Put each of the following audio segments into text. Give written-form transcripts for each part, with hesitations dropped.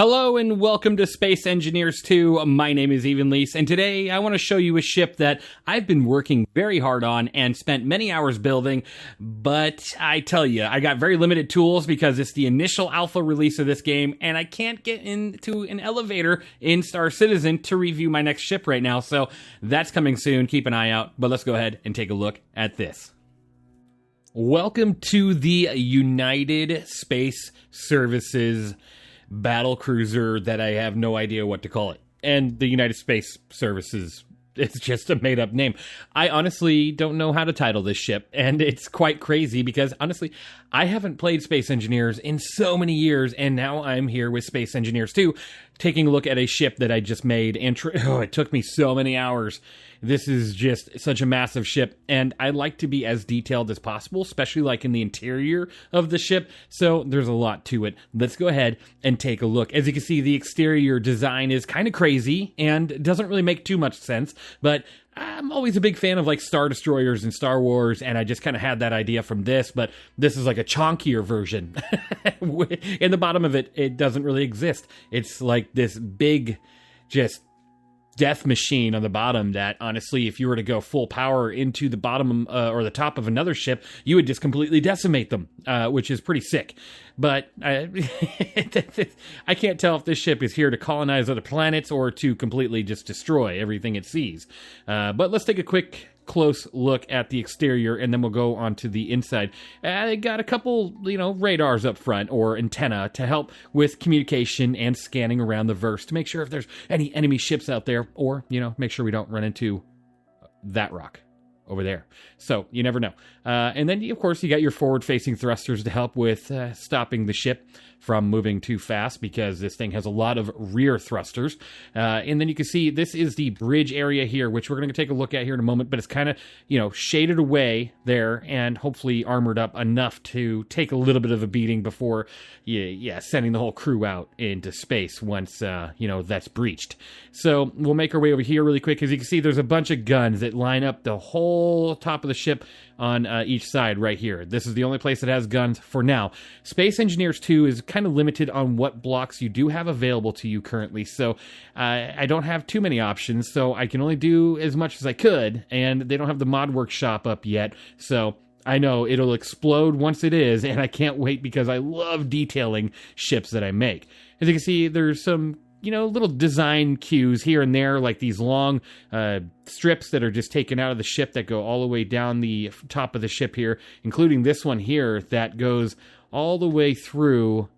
Hello and welcome to Space Engineers 2. My name is evenleasesc, and today I want to show you a ship that I've been working very hard on and spent many hours building, but I tell you, I got very limited tools because it's the initial alpha release of this game, and I can't get into an elevator in Star Citizen to review my next ship right now, so that's coming soon. Keep an eye out, but let's go ahead and take a look at this. Welcome to the United Space Services battle cruiser that I have no idea what to call it. And the United Space Services, it's just a made-up name. I honestly don't know how to title this ship, and it's quite crazy because, honestly, I haven't played Space Engineers in so many years, and now I'm here with Space Engineers 2, taking a look at a ship that I just made, and it took me so many hours. This is just such a massive ship, and I like to be as detailed as possible, especially like in the interior of the ship, so there's a lot to it. Let's go ahead and take a look. As you can see, the exterior design is kind of crazy and doesn't really make too much sense, but I'm always a big fan of like Star Destroyers and Star Wars, and I just kind of had that idea from this, but this is like a chonkier version. In the bottom of it, it doesn't really exist. It's like this big, just death machine on the bottom that, honestly, if you were to go full power into the bottom or the top of another ship, you would just completely decimate them, which is pretty sick. But I can't tell if this ship is here to colonize other planets or to completely just destroy everything it sees. But let's take a quick close look at the exterior, and then we'll go on to the inside. I got a couple, radars up front, or antenna, to help with communication and scanning around the verse to make sure if there's any enemy ships out there, or, make sure we don't run into that rock over there. So, you never know. And then, of course, you got your forward-facing thrusters to help with stopping the ship from moving too fast, because this thing has a lot of rear thrusters. And then you can see this is the bridge area here, which we're going to take a look at here in a moment, but it's kind of, shaded away there and hopefully armored up enough to take a little bit of a beating before, sending the whole crew out into space once, that's breached. So we'll make our way over here really quick. As you can see, there's a bunch of guns that line up the whole top of the ship on each side right here. This is the only place that has guns for now. Space Engineers 2 is kind of limited on what blocks you do have available to you currently, so I don't have too many options, so I can only do as much as I could, and they don't have the mod workshop up yet, so I know it'll explode once it is, and I can't wait because I love detailing ships that I make. As you can see, there's some little design cues here and there, like these long strips that are just taken out of the ship that go all the way down the top of the ship here, including this one here that goes all the way through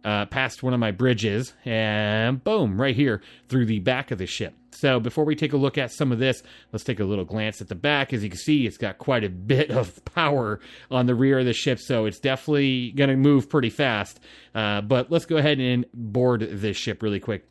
past one of my bridges, and boom, right here through the back of the ship. So before we take a look at some of this, let's take a little glance at the back. As you can see, it's got quite a bit of power on the rear of the ship, so it's definitely going to move pretty fast. But let's go ahead and board this ship really quick.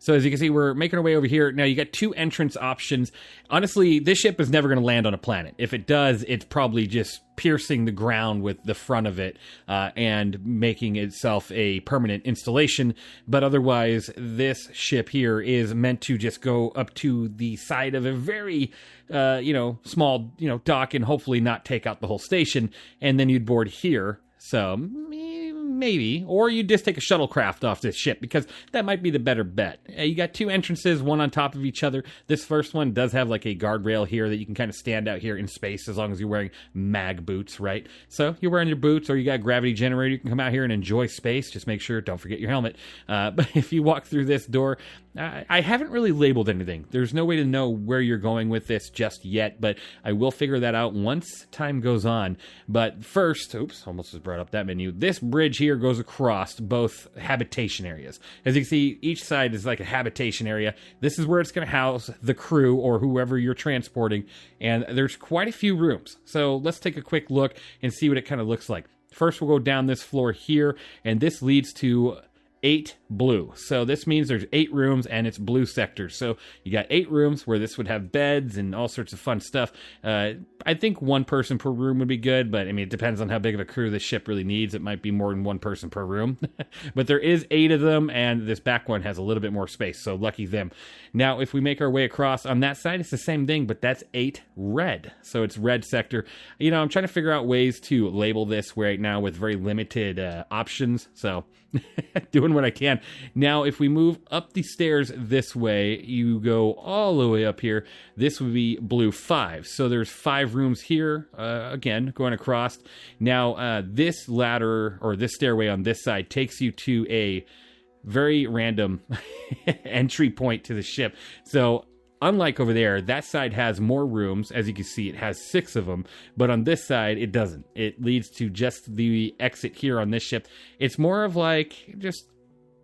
So as you can see, we're making our way over here. Now, you got two entrance options. Honestly, this ship is never going to land on a planet. If it does, it's probably just piercing the ground with the front of it and making itself a permanent installation. But otherwise, this ship here is meant to just go up to the side of a very, small, dock and hopefully not take out the whole station. And then you'd board here. So maybe, or you just take a shuttlecraft off this ship, because that might be the better bet. You got two entrances, one on top of each other. This first one does have like a guardrail here that you can kind of stand out here in space as long as you're wearing mag boots, right? So you're wearing your boots, or you got a gravity generator, you can come out here and enjoy space. Just make sure, don't forget your helmet. But if you walk through this door, I haven't really labeled anything. There's no way to know where you're going with this just yet, but I will figure that out once time goes on. But first, almost just brought up that menu. This bridge here goes across both habitation areas. As you can see, each side is like a habitation area. This is where it's going to house the crew or whoever you're transporting, and there's quite a few rooms. So let's take a quick look and see what it kind of looks like. First, we'll go down this floor here, and this leads to 8 blue. So this means there's 8 rooms and it's blue sectors. So you got 8 rooms where this would have beds and all sorts of fun stuff. I think 1 person per room would be good, but I mean, it depends on how big of a crew this ship really needs. It might be more than 1 person per room, but there is 8 of them, and this back one has a little bit more space, so lucky them. Now, if we make our way across on that side, it's the same thing, but that's 8 red. So it's red sector. I'm trying to figure out ways to label this right now with very limited options. So doing what I can. Now, if we move up the stairs this way, you go all the way up here. This would be blue 5. So there's 5 rooms here, again, going across. Now, this ladder, or this stairway on this side, takes you to a very random entry point to the ship. So unlike over there, that side has more rooms. As you can see, it has 6 of them. But on this side, it doesn't. It leads to just the exit here on this ship. It's more of like just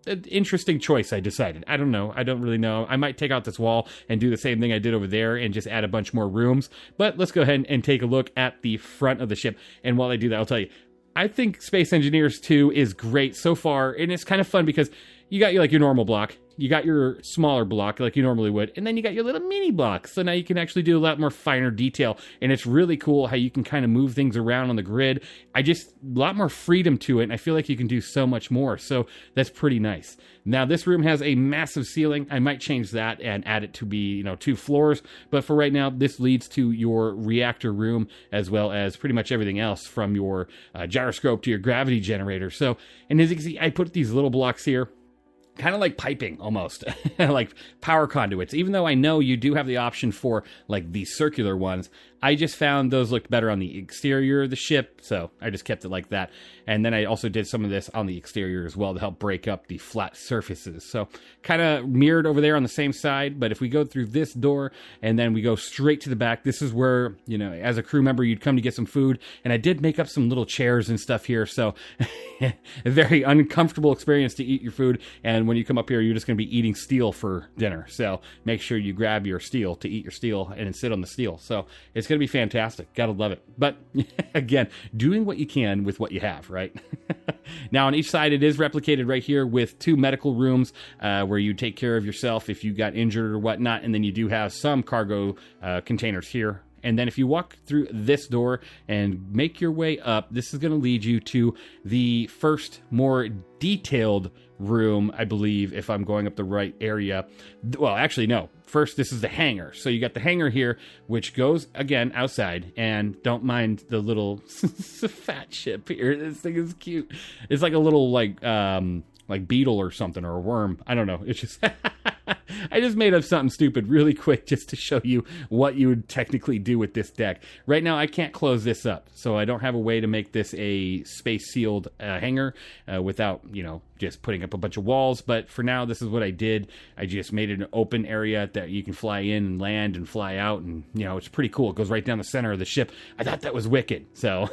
an interesting choice, I decided. I don't know. I don't really know. I might take out this wall and do the same thing I did over there and just add a bunch more rooms. But let's go ahead and take a look at the front of the ship. And while I do that, I'll tell you, I think Space Engineers 2 is great so far, and it's kind of fun because you got your normal block, you got your smaller block like you normally would, and then you got your little mini blocks. So now you can actually do a lot more finer detail, and it's really cool how you can kind of move things around on the grid. A lot more freedom to it, and I feel like you can do so much more. So that's pretty nice. Now this room has a massive ceiling. I might change that and add it to be 2 floors, but for right now, this leads to your reactor room as well as pretty much everything else from your gyroscope to your gravity generator. So, and as you can see, I put these little blocks here, kind of like piping almost, like power conduits. Even though I know you do have the option for like these circular ones, I just found those looked better on the exterior of the ship, so I just kept it like that. And then I also did some of this on the exterior as well to help break up the flat surfaces. So kind of mirrored over there on the same side, but if we go through this door and then we go straight to the back, this is where, as a crew member, you'd come to get some food. And I did make up some little chairs and stuff here, so a very uncomfortable experience to eat your food. And when you come up here, you're just going to be eating steel for dinner. So make sure you grab your steel to eat your steel and sit on the steel. So it's going to be fantastic. Gotta love it. But again, doing what you can with what you have, right? Now on each side, it is replicated right here with 2 medical rooms where you take care of yourself if you got injured or whatnot. And then you do have some cargo containers here. And then if you walk through this door and make your way up, this is going to lead you to the first more detailed room, I believe, if I'm going up the right area. Well, actually, no. First, this is the hangar. So you got the hangar here, which goes, again, outside. And don't mind the little fat ship here. This thing is cute. It's like a little, like beetle or something, or a worm. I don't know. It's just... I just made up something stupid really quick just to show you what you would technically do with this deck. Right now, I can't close this up, so I don't have a way to make this a space-sealed hangar without, just putting up a bunch of walls. But for now, this is what I did. I just made it an open area that you can fly in and land and fly out, and, it's pretty cool. It goes right down the center of the ship. I thought that was wicked, so...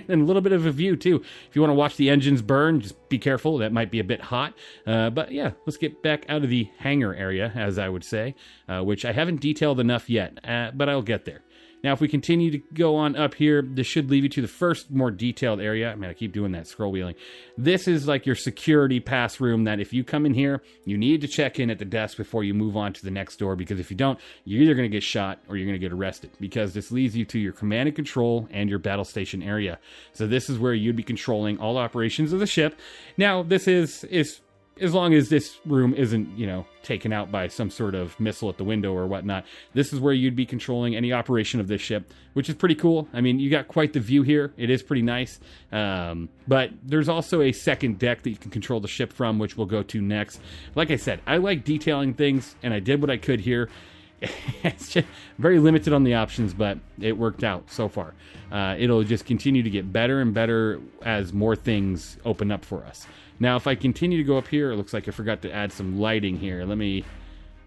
and a little bit of a view, too. If you want to watch the engines burn, just be careful. That might be a bit hot. But yeah, let's get back out of the hangar area, as I would say, which I haven't detailed enough yet, but I'll get there. Now, if we continue to go on up here, this should lead you to the first more detailed area. I'm going to keep doing that scroll wheeling. This is like your security pass room that if you come in here, you need to check in at the desk before you move on to the next door, because if you don't, you're either going to get shot or you're going to get arrested, because this leads you to your command and control and your battle station area. So this is where you'd be controlling all operations of the ship. Now, this is as long as this room isn't, taken out by some sort of missile at the window or whatnot, this is where you'd be controlling any operation of this ship, which is pretty cool. I mean, you got quite the view here. It is pretty nice. But there's also a second deck that you can control the ship from, which we'll go to next. Like I said, I like detailing things, and I did what I could here. It's just very limited on the options, but it worked out so far. It'll just continue to get better and better as more things open up for us. Now, if I continue to go up here, it looks like I forgot to add some lighting here. Let me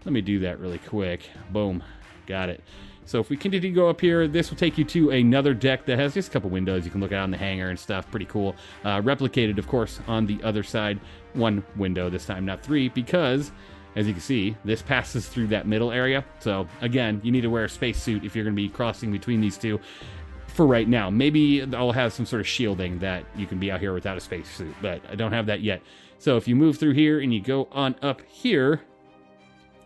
do that really quick. Boom. Got it. So if we continue to go up here, this will take you to another deck that has just a couple windows you can look out on the hangar and stuff. Pretty cool. Replicated, of course, on the other side. 1 window this time, not 3, because... as you can see, this passes through that middle area. So, again, you need to wear a spacesuit if you're going to be crossing between these two for right now. Maybe I'll have some sort of shielding that you can be out here without a spacesuit, but I don't have that yet. So if you move through here and you go on up here,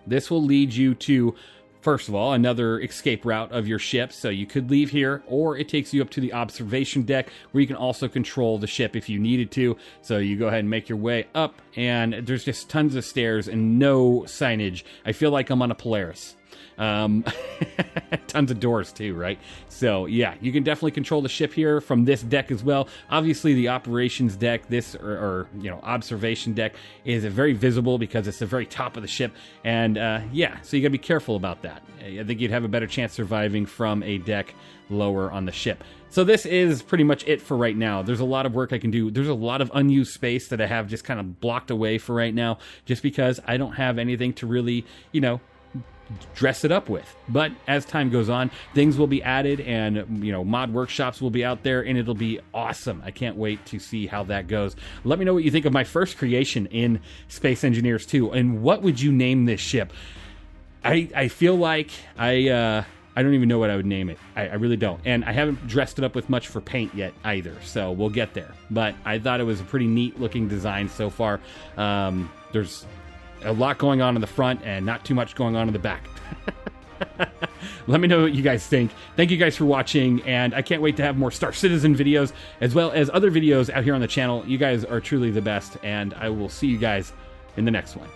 this will lead you to, first of all, another escape route of your ship. So you could leave here, or it takes you up to the observation deck where you can also control the ship if you needed to. So you go ahead and make your way up, and there's just tons of stairs and no signage. I feel like I'm on a Polaris. Tons of doors too, right? So yeah, you can definitely control the ship here from this deck as well. Obviously the operations deck, this or observation deck, is very visible because it's the very top of the ship, and yeah, so you gotta be careful about that. I think you'd have a better chance surviving from a deck lower on the ship. So this is pretty much it for right now. There's a lot of work I can do. There's a lot of unused space that I have just kind of blocked away for right now, just because I don't have anything to really, dress it up with. But as time goes on, things will be added, and mod workshops will be out there, and it'll be awesome. I can't wait to see how that goes. Let me know what you think of my first creation in Space Engineers 2, and what would you name this ship? I feel like I don't even know what I would name it. I really don't. And I haven't dressed it up with much for paint yet either, so we'll get there. But I thought it was a pretty neat looking design so far. There's a lot going on in the front and not too much going on in the back. Let me know what you guys think. Thank you guys for watching, and I can't wait to have more Star Citizen videos as well as other videos out here on the channel. You guys are truly the best, and I will see you guys in the next one.